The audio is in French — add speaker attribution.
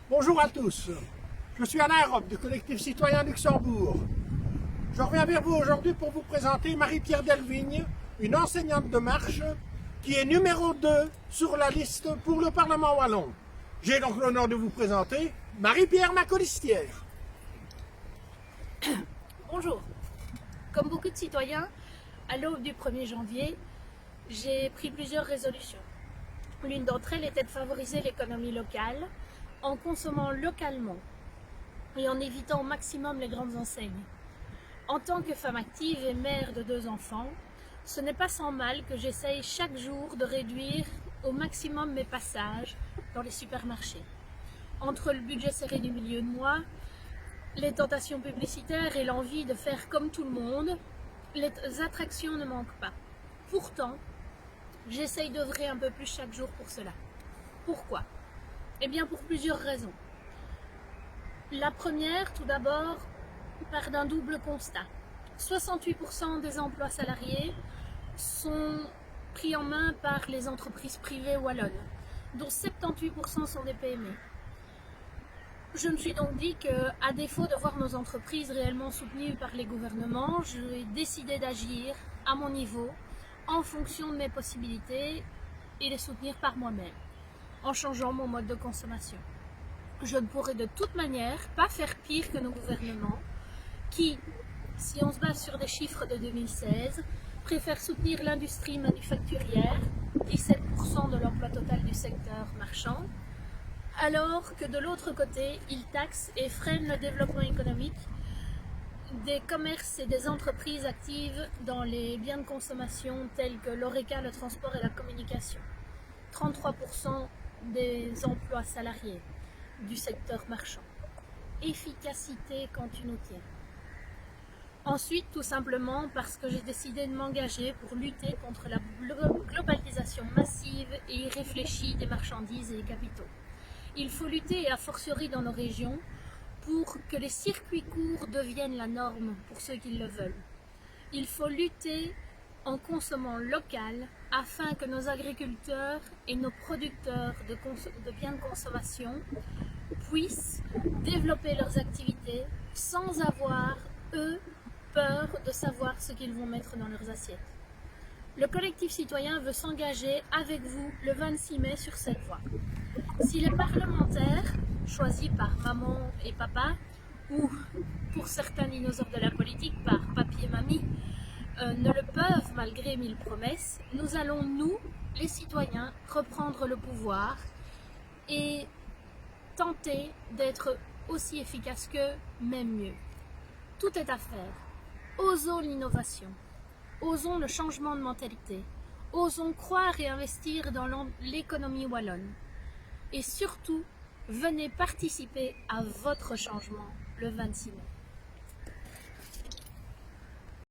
Speaker 1: Bonjour à tous, je suis Alain Rob du collectif citoyen Luxembourg. Je reviens vers vous aujourd'hui pour vous présenter Marie-Pierre Delvigne, une enseignante de marche qui est numéro 2 sur la liste pour le Parlement wallon. J'ai donc l'honneur de vous présenter Marie-Pierre Macolistière.
Speaker 2: Bonjour. Comme beaucoup de citoyens, à l'aube du 1er janvier, j'ai pris plusieurs résolutions. L'une d'entre elles était de favoriser l'économie locale en consommant localement et en évitant au maximum les grandes enseignes. En tant que femme active et mère de 2 enfants, ce n'est pas sans mal que j'essaye chaque jour de réduire au maximum mes passages dans les supermarchés. Entre le budget serré du milieu de mois, les tentations publicitaires et l'envie de faire comme tout le monde, les attractions ne manquent pas. Pourtant, j'essaye d'œuvrer un peu plus chaque jour pour cela. Pourquoi ? Eh bien pour plusieurs raisons. La première, tout d'abord, part d'un double constat. 68% des emplois salariés sont pris en main par les entreprises privées wallonnes, dont 78% sont des PME. Je me suis donc dit qu'à défaut de voir nos entreprises réellement soutenues par les gouvernements, j'ai décidé d'agir à mon niveau, en fonction de mes possibilités, et les soutenir par moi-même, en changeant mon mode de consommation. Je ne pourrais de toute manière pas faire pire que nos gouvernements, qui, si on se base sur des chiffres de 2016, préfèrent soutenir l'industrie manufacturière, 17% de l'emploi total du secteur marchand, alors que de l'autre côté, ils taxent et freinent le développement économique des commerces et des entreprises actives dans les biens de consommation tels que l'ORECA, le transport et la communication. 33% des emplois salariés du secteur marchand. Efficacité quand tu nous tiens. Ensuite, tout simplement parce que j'ai décidé de m'engager pour lutter contre la globalisation massive et irréfléchie des marchandises et des capitaux. Il faut lutter, et a fortiori dans nos régions, pour que les circuits courts deviennent la norme pour ceux qui le veulent. Il faut lutter en consommant local afin que nos agriculteurs et nos producteurs de biens de consommation puissent développer leurs activités sans avoir, eux, peur de savoir ce qu'ils vont mettre dans leurs assiettes. Le collectif citoyen veut s'engager avec vous le 26 mai sur cette voie. Si les parlementaires, choisis par maman et papa, ou pour certains dinosaures de la politique par papy et mamie, ne le peuvent malgré 1000 promesses, nous allons, nous, les citoyens, reprendre le pouvoir et tenter d'être aussi efficaces qu'eux, même mieux. Tout est à faire. Osons l'innovation. Osons le changement de mentalité. Osons croire et investir dans l'économie wallonne. Et surtout, venez participer à votre changement le 26 mai.